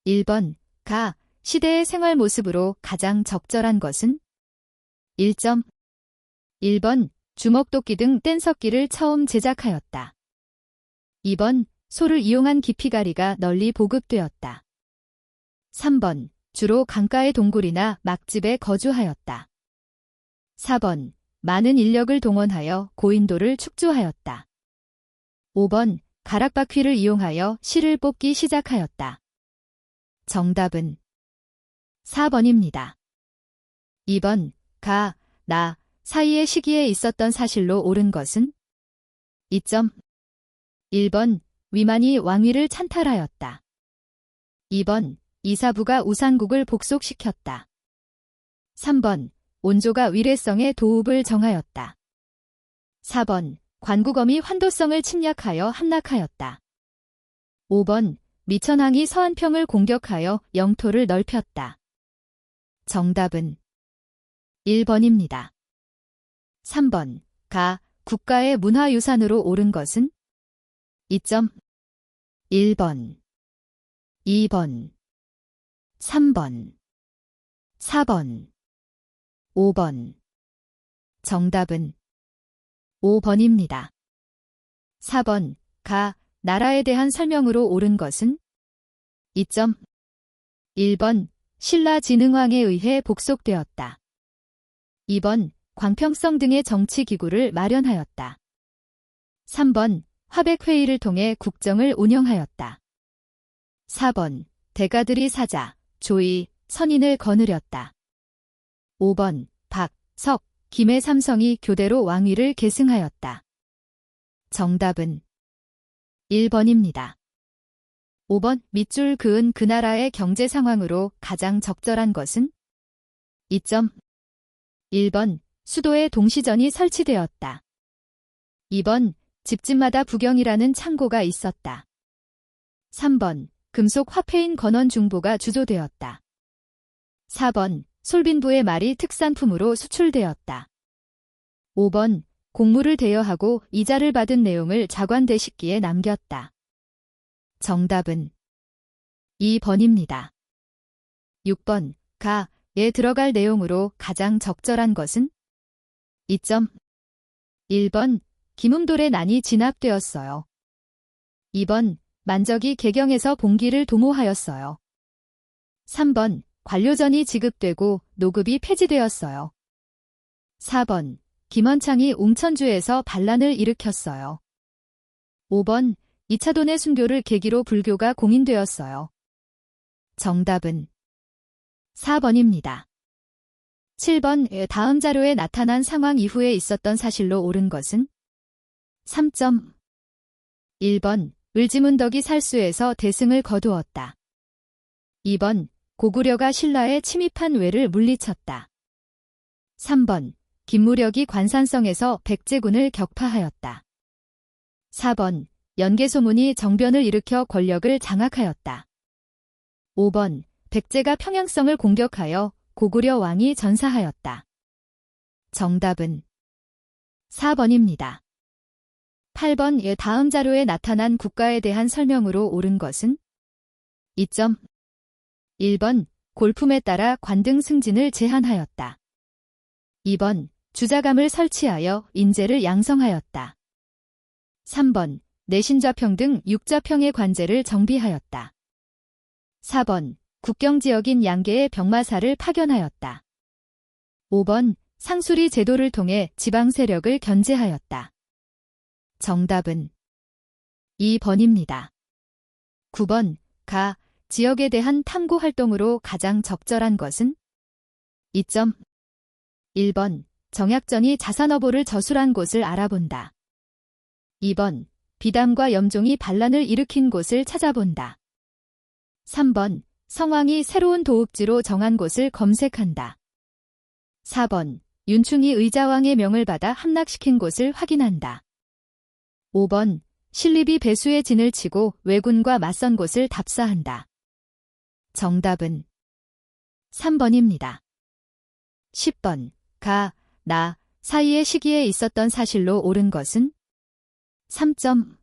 1번, 가, 시대의 생활 모습으로 가장 적절한 것은? 1점. 1번, 주먹도끼 등 뗀석기를 처음 제작하였다. 2번, 소를 이용한 기피가리가 널리 보급되었다. 3번, 주로 강가의 동굴이나 막집에 거주하였다. 4번, 많은 인력을 동원하여 고인돌을 축조하였다. 5번, 가락바퀴를 이용하여 실을 뽑기 시작하였다. 정답은 4번입니다. 2번, 가, 나 사이의 시기에 있었던 사실로 옳은 것은? 2점. 1번, 위만이 왕위를 찬탈하였다. 2번, 이사부가 우산국을 복속시켰다. 3번, 온조가 위례성의 도읍을 정하였다. 4번, 관구검이 환도성을 침략하여 함락하였다. 5번, 미천왕이 서안평을 공격하여 영토를 넓혔다. 정답은 1번입니다. 3번, 가, 국가의 문화유산으로 옳은 것은? 2점. 1번, 2번, 3번, 4번, 5번. 정답은 5번입니다. 4번, 가, 나라에 대한 설명으로 옳은 것은? 2점. 1번, 신라 진흥왕에 의해 복속되었다. 2번, 광평성 등의 정치기구를 마련하였다. 3번, 화백회의를 통해 국정을 운영하였다. 4번, 대가들이 사자, 조이, 선인을 거느렸다. 5번, 박, 석, 김의 삼성이 교대로 왕위를 계승하였다. 정답은 1번입니다. 5번, 밑줄 그은 그 나라의 경제 상황으로 가장 적절한 것은? 2점. 1번, 수도에 동시전이 설치되었다. 2번, 집집마다 부경이라는 창고가 있었다. 3번, 금속 화폐인 건원중보가 주조되었다. 4번, 솔빈부의 말이 특산품으로 수출되었다. 5번, 공물을 대여하고 이자를 받은 내용을 자관대식기에 남겼다. 정답은 2번입니다. 6번, 가에 들어갈 내용으로 가장 적절한 것은? 2점. 1번, 김음돌의 난이 진압되었어요. 2번, 만적이 개경에서 봉기를 도모하였어요. 3번, 관료전이 지급되고 노급이 폐지되었어요. 4번, 김원창이 웅천주에서 반란을 일으켰어요. 5번, 이차돈의 순교를 계기로 불교가 공인되었어요. 정답은 4번입니다. 7번, 다음 자료에 나타난 상황 이후에 있었던 사실로 옳은 것은? 3점. 1번, 을지문덕이 살수에서 대승을 거두었다. 2번, 고구려가 신라에 침입한 외를 물리쳤다. 3번, 김무력이 관산성에서 백제군을 격파하였다. 4번, 연개소문이 정변을 일으켜 권력을 장악하였다. 5번, 백제가 평양성을 공격하여 고구려 왕이 전사하였다. 정답은 4번입니다. 8번, 다음 자료에 나타난 국가에 대한 설명으로 옳은 것은? 2점. 1번, 골품에 따라 관등 승진을 제한하였다. 2번, 주자감을 설치하여 인재를 양성하였다. 3번, 내신좌평 등 육좌평의 관제를 정비하였다. 4번, 국경지역인 양계의 병마사를 파견하였다. 5번, 상수리 제도를 통해 지방 세력을 견제하였다. 정답은 2번입니다. 9번, 가, 지역에 대한 탐구 활동으로 가장 적절한 것은? 2점. 1번, 정약전이 자산어보를 저술한 곳을 알아본다. 2번, 비담과 염종이 반란을 일으킨 곳을 찾아본다. 3번, 성왕이 새로운 도읍지로 정한 곳을 검색한다. 4번, 윤충이 의자왕의 명을 받아 함락시킨 곳을 확인한다. 5번, 신립이 배수의 진을 치고 왜군과 맞선 곳을 답사한다. 정답은 3번입니다. 10번, 가, 나 사이의 시기에 있었던 사실로 옳은 것은? 3점.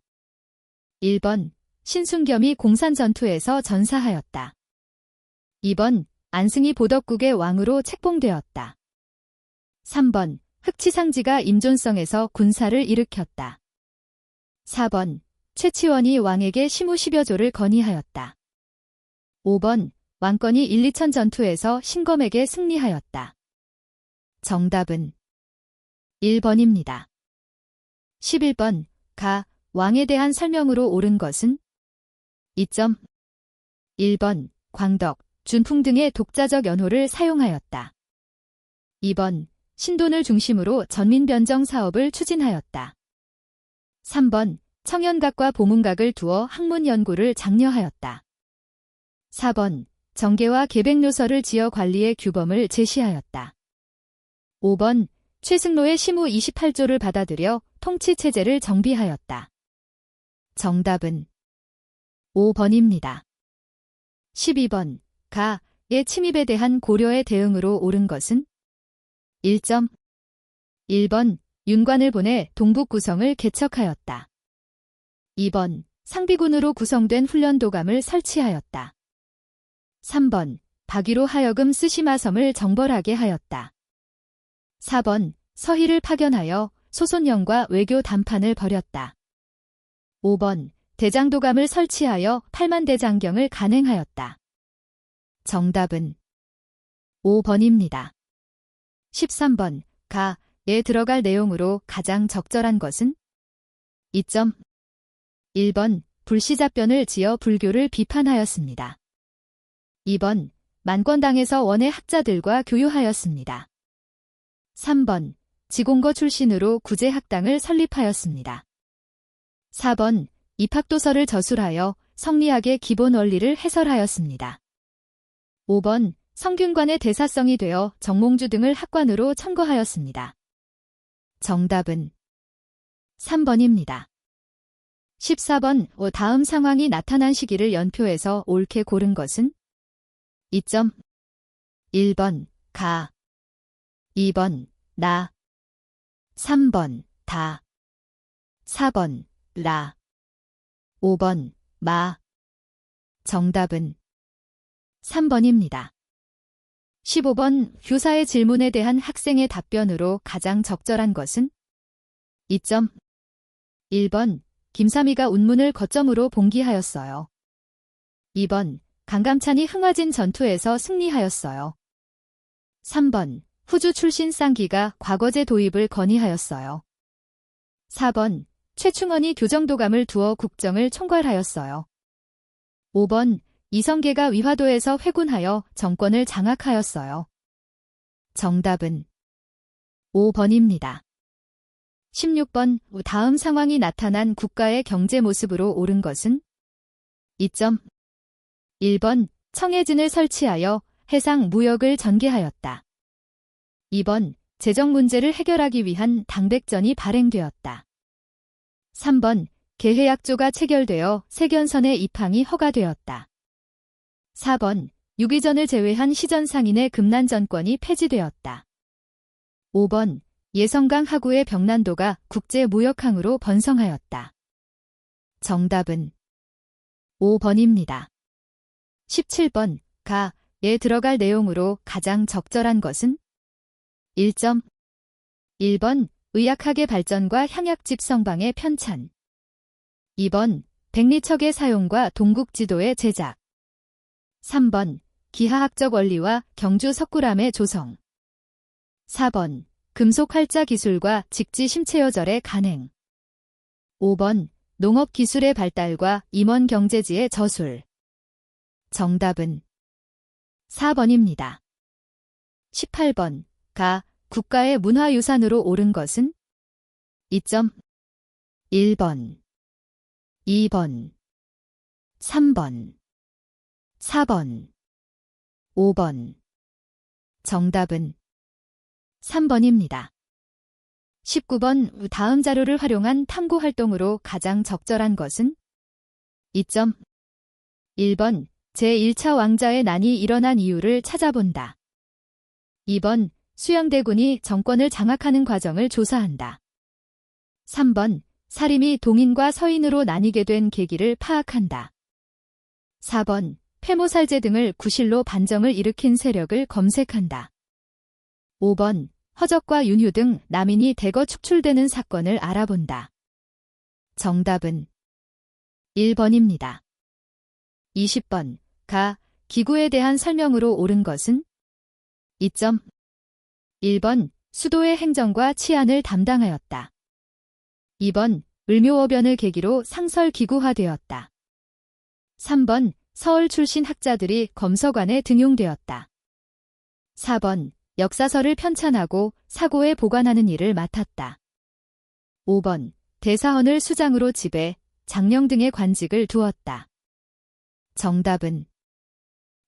1번, 신순겸이 공산전투에서 전사하였다. 2번 안승이 보덕국의 왕으로 책봉되었다. 3번 흑치상지가 임존성에서 군사를 일으켰다. 4번 최치원이 왕에게 시무 10여 조를 건의하였다. 5번 왕건이 1, 2천 전투에서 신검에게 승리하였다. 정답은 1번입니다. 11번 가 왕에 대한 설명으로 옳은 것은 2점 1번 광덕, 준풍 등의 독자적 연호를 사용하였다. 2번 신돈을 중심으로 전민변정 사업을 추진하였다. 3번 청연각과 보문각을 두어 학문 연구를 장려하였다. 4번 정계와 계백료서를 지어 관리의 규범을 제시하였다. 5번 최승로의 시무 28조를 받아들여 통치체제를 정비하였다. 정답은 5번입니다. 12번 가의 침입에 대한 고려의 대응으로 옳은 것은 1점 1번 윤관을 보내 동북 구성을 개척하였다. 2번 상비군으로 구성된 훈련도감을 설치하였다. 3번 박위로 하여금 쓰시마섬을 정벌하게 하였다. 4번 서희를 파견하여 소손영과 외교談판을 벌였다. 5번 대장도감을 설치하여 8만 대장경을 간행하였다. 정답은 5번입니다. 13번 가에 들어갈 내용으로 가장 적절한 것은 2점 1번 불시잡변을 지어 불교를 비판하였습니다. 2번 만권당에서 원의 학자들과 교유하였습니다. 3번 지공거 출신으로 구제학당을 설립하였습니다. 4번 입학도서를 저술하여 성리학의 기본 원리를 해설하였습니다. 5번 성균관의 대사성이 되어 정몽주 등을 학관으로 청거하였습니다. 정답은 3번입니다. 14번 다음 상황이 나타난 시기를 연표해서 옳게 고른 것은 2점 1번 가 2번 나 3번 다 4번 라 5번 마 정답은 3번입니다. 15번 교사의 질문에 대한 학생의 답변으로 가장 적절한 것은 2점 1번 김삼이가 운문을 거점으로 봉기하였어요. 2번 강감찬이 흥화진 전투에서 승리하였어요. 3번 후주 출신 쌍기가 과거제 도입을 건의하였어요. 4번 최충원이 교정도감을 두어 국정을 총괄하였어요. 5번 이성계가 위화도에서 회군하여 정권을 장악하였어요. 정답은 5번입니다. 16번 다음 상황이 나타난 국가의 경제 모습으로 옳은 것은 2점 1번 청해진을 설치하여 해상 무역을 전개하였다. 2번 재정 문제를 해결하기 위한 당백전이 발행되었다. 3번 개해약조가 체결되어 세견선의 입항이 허가되었다. 4번 유기전을 제외한 시전상인의 금난정권이 폐지되었다. 5번 예성강 하구의 병난도가 국제무역항으로 번성하였다. 정답은 5번입니다. 17번 가에 들어갈 내용으로 가장 적절한 것은 1점 1번 의학학의 발전과 향약집성방의 편찬 2번 백리척의 사용과 동국지도의 제작 3번 기하학적 원리와 경주 석굴암의 조성 4번 금속 활자 기술과 직지 심체여절의 간행 5번 농업기술의 발달과 임원 경제지의 저술 정답은 4번입니다. 18번 가 국가의 문화유산으로 옳은 것은 2점 1번 2번 3번 4번 5번 정답은 3번입니다. 19번 다음 자료를 활용한 탐구 활동으로 가장 적절한 것은 2점 1번 제1차 왕자의 난이 일어난 이유를 찾아본다. 2번 수양대군이 정권을 장악하는 과정을 조사한다. 3번 사림이 동인과 서인으로 나뉘게 된 계기를 파악한다. 4번 폐모살제 등을 구실로 반정을 일으킨 세력을 검색한다. 5번. 허적과 윤휴 등 남인이 대거 축출되는 사건을 알아본다. 정답은 1번입니다. 20번. 기구에 대한 설명으로 옳은 것은? 2점. 1번. 수도의 행정과 치안을 담당하였다. 2번. 을묘어변을 계기로 상설기구화되었다. 3번. 서울 출신 학자들이 검서관에 등용되었다. 4번. 역사서를 편찬하고 사고에 보관하는 일을 맡았다. 5번. 대사헌을 수장으로 지배, 장령 등의 관직을 두었다. 정답은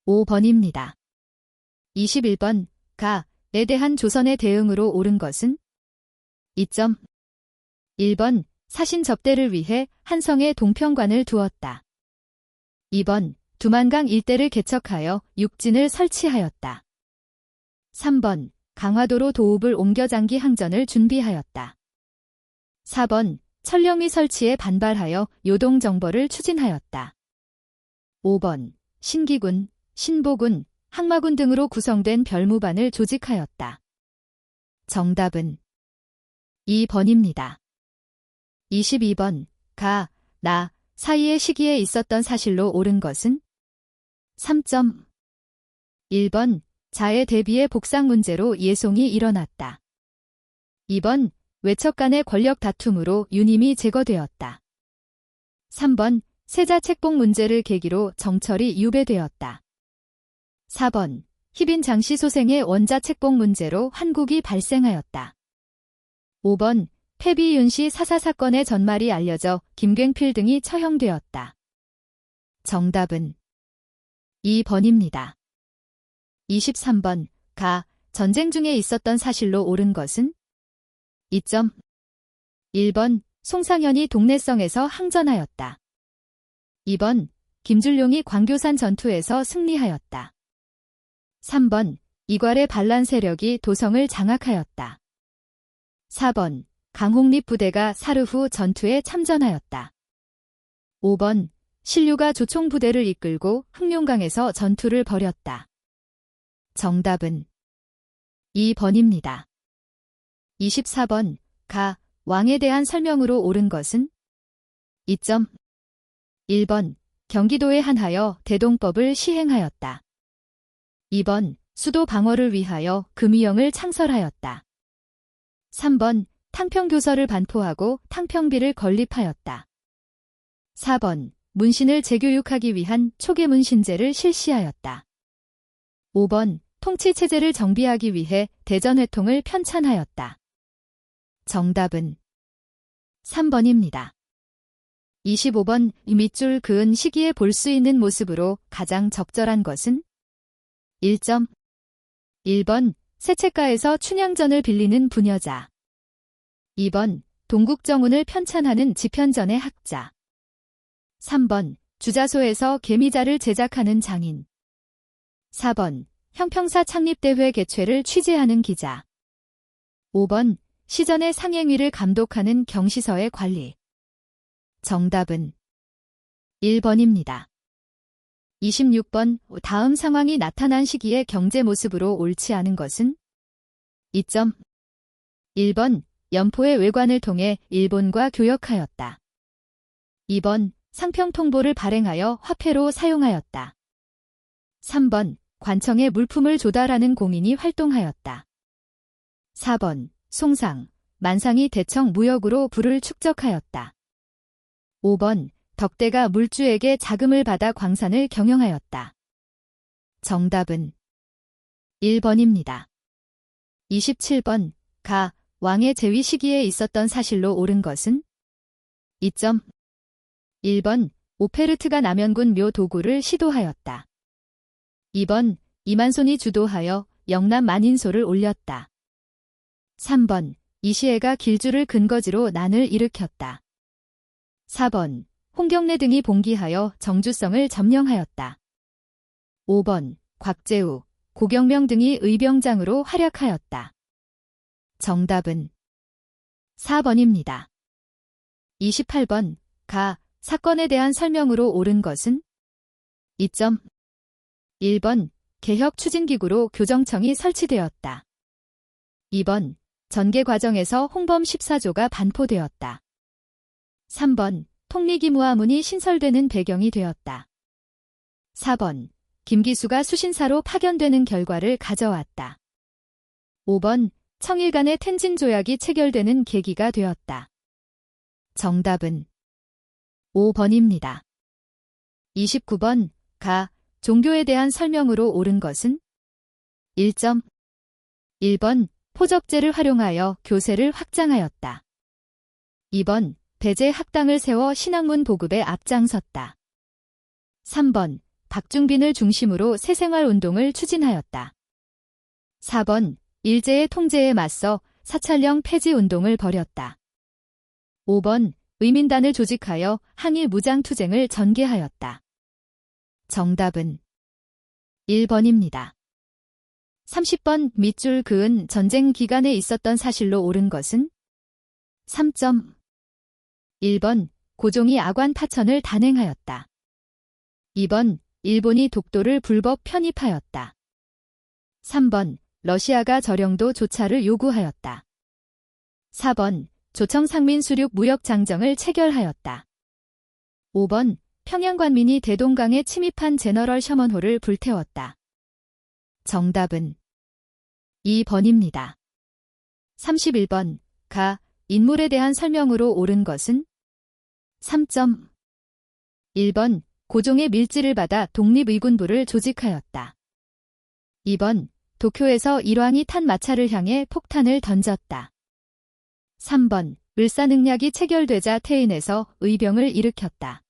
5번입니다. 21번. 에 대한 조선의 대응으로 옳은 것은? 2점. 1번. 사신 접대를 위해 한성에 동평관을 두었다. 2번. 두만강 일대를 개척하여 육진을 설치하였다. 3번. 강화도로 도읍을 옮겨 장기 항전을 준비하였다. 4번. 천령위 설치에 반발하여 요동정벌을 추진하였다. 5번. 신기군, 신보군, 항마군 등으로 구성된 별무반을 조직하였다. 정답은 2번입니다. 22번. 나 사이의 시기에 있었던 사실로 옳은 것은? 3점. 1번. 자에 대비해 복상 문제로 예송이 일어났다. 2번. 외척 간의 권력 다툼으로 유님이 제거되었다. 3번. 세자 책봉 문제를 계기로 정철이 유배되었다. 4번. 희빈 장씨 소생의 원자 책봉 문제로 환국이 발생하였다. 5번. 패비 윤씨 사사 사건의 전말이 알려져 김굉필 등이 처형되었다. 정답은 2번입니다. 23번. 전쟁 중에 있었던 사실로 옳은 것은? 2점. 1번. 송상현이 동래성에서 항전하였다. 2번. 김줄룡이 광교산 전투에서 승리하였다. 3번. 이괄의 반란 세력이 도성을 장악하였다. 4번. 강홍립 부대가 사르 후 전투에 참전하였다. 5번. 신류가 조총 부대를 이끌고 흑룡강에서 전투를 벌였다. 정답은 2번입니다. 24번. 왕에 대한 설명으로 옳은 것은? 2점. 1번. 경기도에 한하여 대동법을 시행하였다. 2번. 수도 방어를 위하여 금위영을 창설하였다. 3번. 탕평교서를 반포하고 탕평비를 건립하였다. 4번. 문신을 재교육하기 위한 초계문신제를 실시하였다. 5번. 통치체제를 정비하기 위해 대전회통을 편찬하였다. 정답은 3번입니다. 25번. 밑줄 그은 시기에 볼 수 있는 모습으로 가장 적절한 것은? 1점. 1번. 세채가에서 춘향전을 빌리는 부녀자. 2번. 동국정운을 편찬하는 지편전의 학자. 3번. 주자소에서 개미자를 제작하는 장인. 4번. 형평사 창립대회 개최를 취재하는 기자. 5번. 시전의 상행위를 감독하는 경시서의 관리. 정답은 1번입니다. 26번. 다음 상황이 나타난 시기의 경제 모습으로 옳지 않은 것은? 2점. 1번. 연포의 외관을 통해 일본과 교역하였다. 2번. 상평통보를 발행하여 화폐로 사용하였다. 3번. 관청에 물품을 조달하는 공인이 활동하였다. 4번. 송상, 만상이 대청 무역으로 부를 축적하였다. 5번. 덕대가 물주에게 자금을 받아 광산을 경영하였다. 정답은 1번입니다. 27번. 왕의 재위 시기에 있었던 사실로 옳은 것은? 2점. 1번. 오페르트가 남현군 묘 도구를 시도하였다. 2번. 이만손이 주도하여 영남 만인소를 올렸다. 3번. 이시애가 길주를 근거지로 난을 일으켰다. 4번. 홍경래 등이 봉기하여 정주성을 점령하였다. 5번. 곽재우, 고경명 등이 의병장으로 활약하였다. 정답은 4번입니다. 28번. 사건에 대한 설명으로 옳은 것은? 2점. 1번 개혁 추진기구로 교정청이 설치되었다. 2번 전개 과정에서 홍범 14조가 반포되었다. 3번 통리기무화문이 신설되는 배경이 되었다. 4번 김기수가 수신사로 파견되는 결과를 가져왔다. 5번 청일 간의 텐진 조약이 체결되는 계기가 되었다. 정답은 5번입니다. 29번 가 종교에 대한 설명으로 옳은 것은 1점 1번 포적제를 활용하여 교세를 확장하였다. 2번 배제 학당을 세워 신학문 보급에 앞장섰다. 3번 박중빈을 중심으로 새생활운동을 추진하였다. 4번 일제의 통제에 맞서 사찰령 폐지운동을 벌였다. 5번 의민단을 조직하여 항일 무장투쟁을 전개하였다. 정답은 1번입니다. 30번 밑줄 그은 전쟁 기간에 있었던 사실로 옳은 것은 3점 1번 고종이 아관 파천을 단행하였다. 2번 일본이 독도를 불법 편입하였다. 3번 러시아가 저령도 조차를 요구하였다. 4번 조청 상민 수륙 무역 장정을 체결하였다. 5번 평양관민이 대동강에 침입한 제너럴 셔먼호를 불태웠다. 정답은 2번입니다. 31번 가 인물에 대한 설명으로 옳은 것은 3점 1번 고종의 밀지를 받아 독립의군부를 조직하였다. 2번 도쿄에서 일왕이 탄 마차를 향해 폭탄을 던졌다. 3번 을사능약이 체결되자 태인에서 의병을 일으켰다.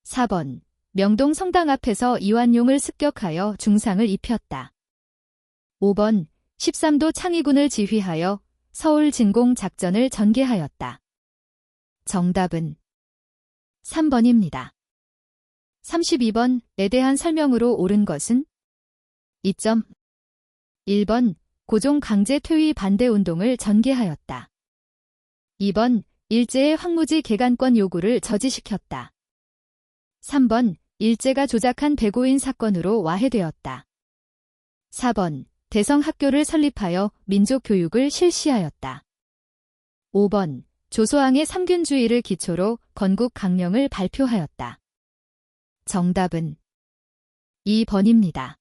4번 명동 성당 앞에서 이완용을 습격하여 중상을 입혔다. 5번 13도 창의군을 지휘하여 서울 진공 작전을 전개하였다. 정답은 3번입니다. 32번에 대한 설명으로 옳은 것은 2점 1번 고종 강제 퇴위 반대 운동을 전개하였다. 2번 일제의 황무지 개간권 요구를 저지시켰다. 3번 일제가 조작한 배고인 사건으로 와해되었다. 4번 대성학교를 설립하여 민족교육을 실시하였다. 5번 조소왕의 삼균주의를 기초로 건국 강령을 발표하였다. 정답은 2번입니다.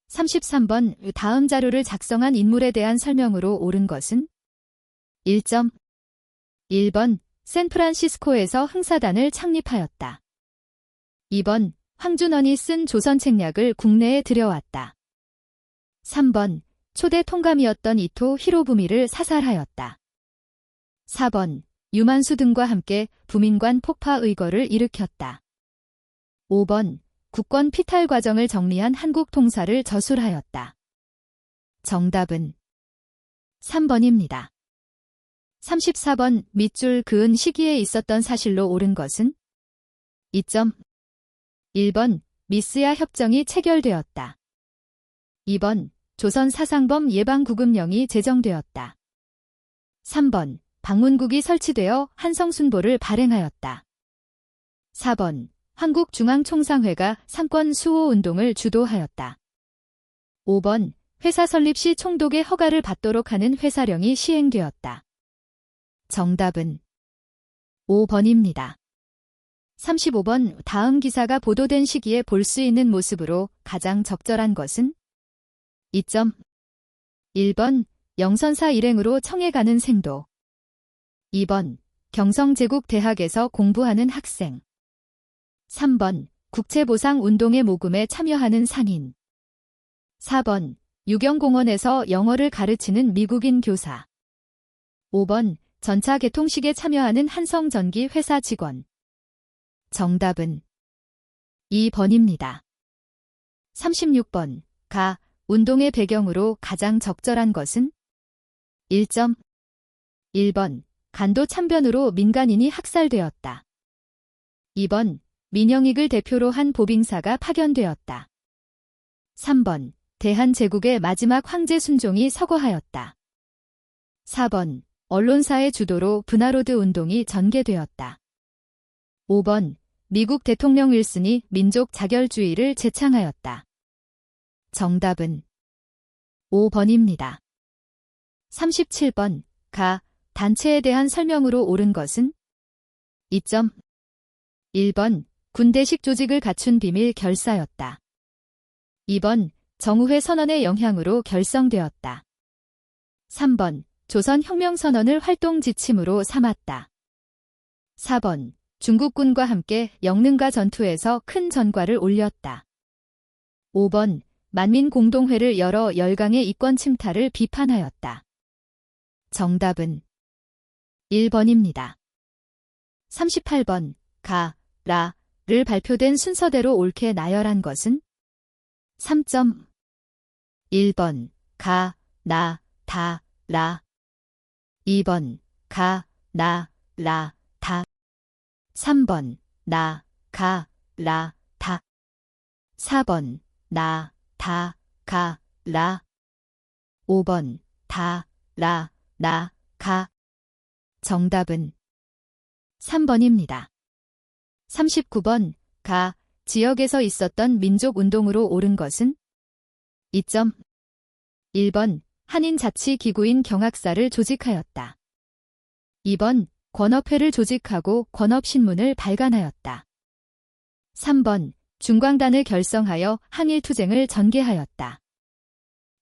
33번 다음 자료를 작성한 인물에 대한 설명으로 옳은 것은 1점 1번 샌프란시스코에서 흥사단을 창립하였다. 2번 황준원이 쓴 조선책략을 국내에 들여왔다. 3번 초대 통감이었던 이토 히로부미를 사살하였다. 4번 유만수 등과 함께 부민관 폭파 의거를 일으켰다. 5번 국권 피탈 과정을 정리한 한국 통사를 저술하였다. 정답은 3번입니다. 34번 밑줄 그은 시기에 있었던 사실로 옳은 것은 2점 1번 미스야 협정이 체결되었다. 2번 조선 사상범 예방구금령이 제정되었다. 3번 방문국이 설치되어 한성순보를 발행하였다. 4번 한국중앙총상회가 상권 수호운동을 주도하였다. 5번 회사 설립 시 총독의 허가를 받도록 하는 회사령이 시행되었다. 정답은 5번입니다. 35번 다음 기사가 보도된 시기에 볼 수 있는 모습으로 가장 적절한 것은 2점 1번 영선사 일행으로 청해 가는 생도 2번 경성제국대학에서 공부하는 학생 3번 국채보상운동의 모금에 참여하는 상인 4번 유경공원에서 영어를 가르치는 미국인 교사 5번 전차 개통식에 참여하는 한성전기 회사 직원 정답은 2번입니다. 36번 가 운동의 배경으로 가장 적절한 것은 1점 1번 간도 참변으로 민간인이 학살되었다. 2번 민영익을 대표로 한 보빙사가 파견되었다. 3번 대한제국의 마지막 황제 순종이 서거하였다. 4번 언론사의 주도로 분하로드 운동이 전개되었다. 5번 미국 대통령 윌슨이 민족 자결주의를 제창하였다. 정답은 5번입니다. 37번. 가. 단체에 대한 설명으로 옳은 것은? 2점. 1번. 군대식 조직을 갖춘 비밀 결사였다. 2번. 정우회 선언의 영향으로 결성되었다. 3번. 조선혁명선언을 활동 지침으로 삼았다. 4번. 중국군과 함께 영능가 전투에서 큰 전과를 올렸다. 5번. 만민공동회를 열어 열강의 이권 침탈을 비판하였다. 정답은 1번입니다. 38번. 가, 라, 를 발표된 순서대로 옳게 나열한 것은? 3점. 1번. 가, 나, 다, 라. 2번. 가, 나, 라, 다. 3번. 나, 가, 라, 다. 4번. 나, 다, 가, 라. 5번. 다, 라, 나, 가. 정답은 3번입니다. 39번. 가, 지역에서 있었던 민족운동으로 옳은 것은? 2점. 1번. 한인자치기구인 경학사를 조직하였다. 2번. 권업회를 조직하고 권업신문을 발간하였다. 3번. 중광단을 결성하여 항일투쟁을 전개하였다.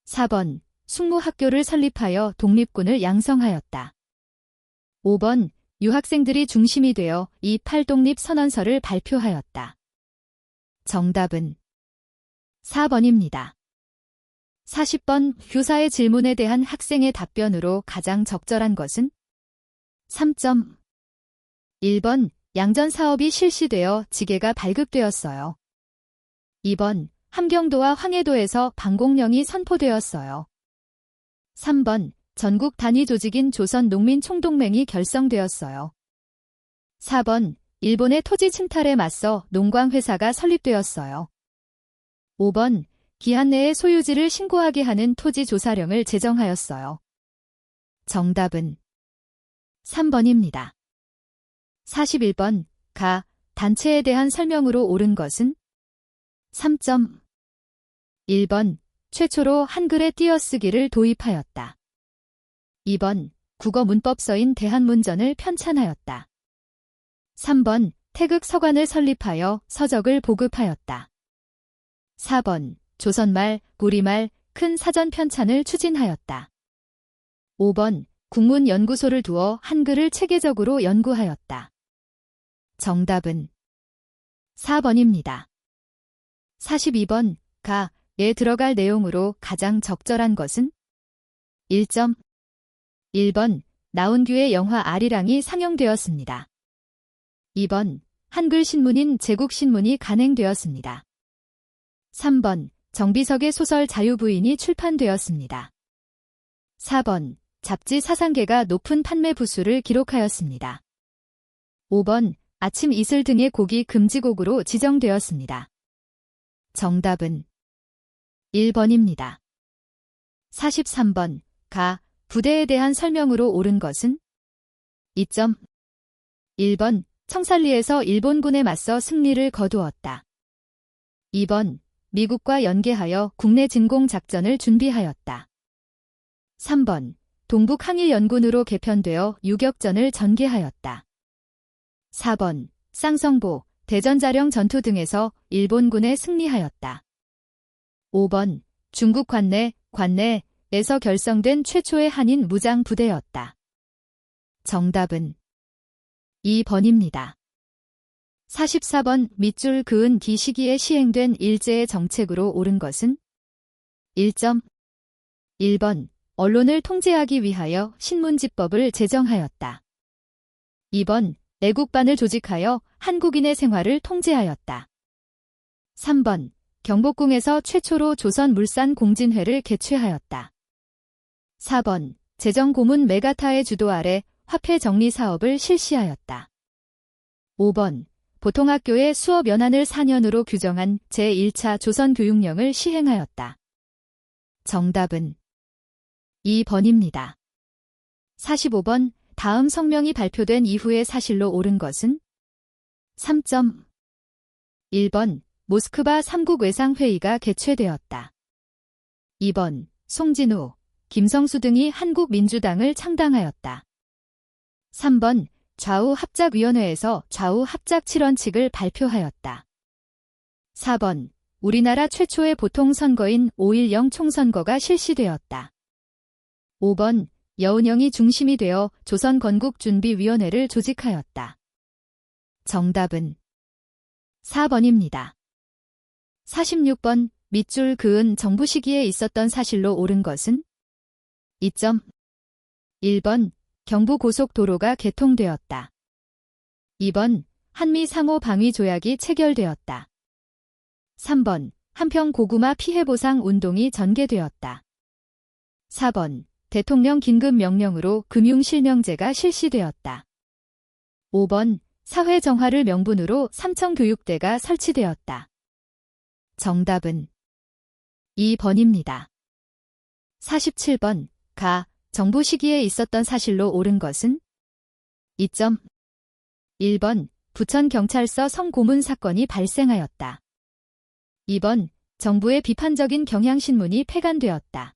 4번. 숙무학교를 설립하여 독립군을 양성하였다. 5번. 유학생들이 중심이 되어 이 8독립 선언서를 발표하였다. 정답은 4번입니다. 40번. 교사의 질문에 대한 학생의 답변으로 가장 적절한 것은? 3점. 1번. 양전 사업이 실시되어 지게가 발급되었어요. 2번. 함경도와 황해도에서 방공령이 선포되었어요. 3번. 전국 단위 조직인 조선농민총동맹이 결성되었어요. 4번. 일본의 토지 침탈에 맞서 농광회사가 설립되었어요. 5번. 기한 내에 소유지를 신고하게 하는 토지조사령을 제정하였어요. 정답은 3번입니다. 41번. 가, 단체에 대한 설명으로 옳은 것은? 3점. 1번. 최초로 한글의 띄어쓰기를 도입하였다. 2번. 국어 문법서인 대한문전을 편찬하였다. 3번. 태극 서관을 설립하여 서적을 보급하였다. 4번. 조선말, 우리말, 큰 사전 편찬을 추진하였다. 5번. 국문연구소를 두어 한글을 체계적으로 연구하였다. 정답은 4번입니다. 42번. 가,에 들어갈 내용으로 가장 적절한 것은? 1점. 1번. 나운규의 영화 아리랑이 상영되었습니다. 2번. 한글 신문인 제국신문이 간행되었습니다. 3번. 정비석의 소설 자유부인이 출판되었습니다. 4번. 잡지 사상계가 높은 판매 부수를 기록하였습니다. 5번. 아침 이슬 등의 곡이 금지곡으로 지정되었습니다. 정답은 1번입니다. 43번. 가, 부대에 대한 설명으로 옳은 것은? 2점. 1번. 청산리에서 일본군에 맞서 승리를 거두었다. 2번. 미국과 연계하여 국내 진공 작전을 준비하였다. 3번. 동북항일연군으로 개편되어 유격전을 전개하였다. 4번. 쌍성보, 대전자령 전투 등에서 일본군에 승리하였다. 5번. 중국 관내에서 결성된 최초의 한인 무장 부대였다. 정답은 2번입니다. 44번. 밑줄 그은 기 시기에 시행된 일제의 정책으로 옳은 것은? 1점. 1번. 언론을 통제하기 위하여 신문지법을 제정하였다. 2번. 애국반을 조직하여 한국인의 생활을 통제하였다. 3번. 경복궁에서 최초로 조선물산공진회를 개최하였다. 4번. 재정고문 메가타의 주도 아래 화폐 정리 사업을 실시하였다. 5번. 보통학교의 수업 연한을 4년으로 규정한 제1차 조선교육령을 시행하였다. 정답은 2번입니다. 45번. 다음 성명이 발표된 이후의 사실로 옳은 것은? 3점. 1번 모스크바 3국 외상회의가 개최되었다. 2번 송진우, 김성수 등이 한국민주당을 창당하였다. 3번 좌우합작위원회에서 좌우합작 7원칙을 발표하였다. 4번 우리나라 최초의 보통선거인 5.10 총선거가 실시되었다. 5번 여운형이 중심이 되어 조선건국준비위원회를 조직하였다. 정답은 4번입니다. 46번 밑줄 그은 정부 시기에 있었던 사실로 옳은 것은? 2점. 1번 경부고속도로가 개통되었다. 2번 한미 상호 방위 조약이 체결되었다. 3번 한평 고구마 피해 보상 운동이 전개되었다. 4번 대통령 긴급 명령으로 금융실명제가 실시되었다. 5번 사회 정화를 명분으로 삼청교육대가 설치되었다. 정답은 2번입니다. 47번 가 정부 시기에 있었던 사실로 옳은 것은? 2점. 1번 부천경찰서 성고문 사건이 발생하였다. 2번 정부의 비판적인 경향신문이 폐간되었다.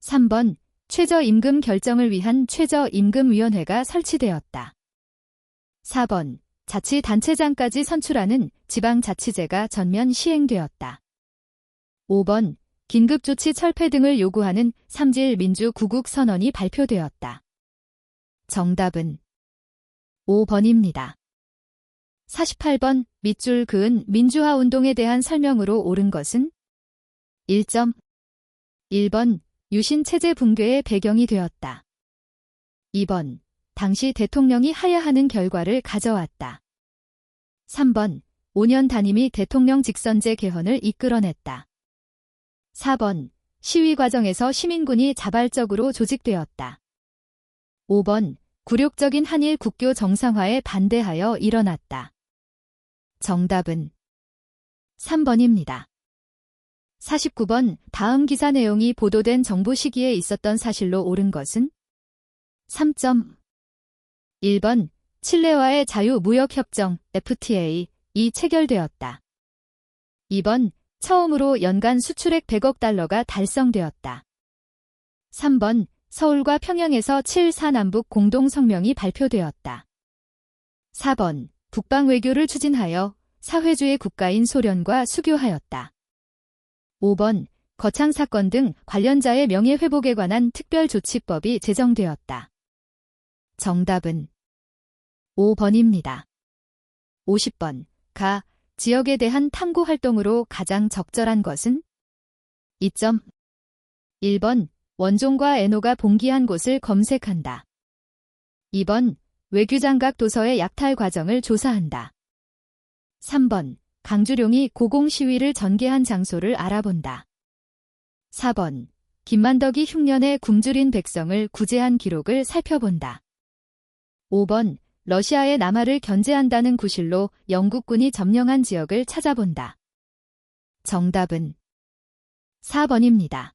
3번 최저임금 결정을 위한 최저임금위원회가 설치되었다. 4번 자치단체장까지 선출하는 지방자치제가 전면 시행되었다. 5번 긴급조치 철폐 등을 요구하는 3질 민주구국선언이 발표되었다. 정답은 5번입니다. 48번 밑줄 그은 민주화운동에 대한 설명으로 옳은 것은? 1점. 1번 유신체제 붕괴의 배경이 되었다. 2번 당시 대통령이 하야하는 결과를 가져왔다. 3번 5년 단임이 대통령 직선제 개헌을 이끌어냈다. 4번 시위 과정에서 시민군이 자발적으로 조직되었다. 5번 굴욕적인 한일 국교 정상화에 반대하여 일어났다. 정답은 3번입니다. 49번 다음 기사 내용이 보도된 정부 시기에 있었던 사실로 옳은 것은? 3점. 1번 칠레와의 자유무역협정 FTA이 체결되었다. 2번 처음으로 연간 수출액 100억 달러가 달성되었다. 3번 서울과 평양에서 7.4남북 공동성명이 발표되었다. 4번 북방외교를 추진하여 사회주의 국가인 소련과 수교하였다. 5번 거창사건 등 관련자의 명예회복에 관한 특별조치법이 제정되었다. 정답은 5번입니다. 50번 가 지역에 대한 탐구 활동으로 가장 적절한 것은? 2점. 1번 원종과 애노가 봉기한 곳을 검색한다. 2번 외규장각 도서의 약탈 과정을 조사한다. 3번 강주룡이 고공시위를 전개한 장소를 알아본다. 4번 김만덕이 흉년에 굶주린 백성을 구제한 기록을 살펴본다. 5번 러시아의 남하를 견제한다는 구실로 영국군이 점령한 지역을 찾아본다. 정답은 4번입니다.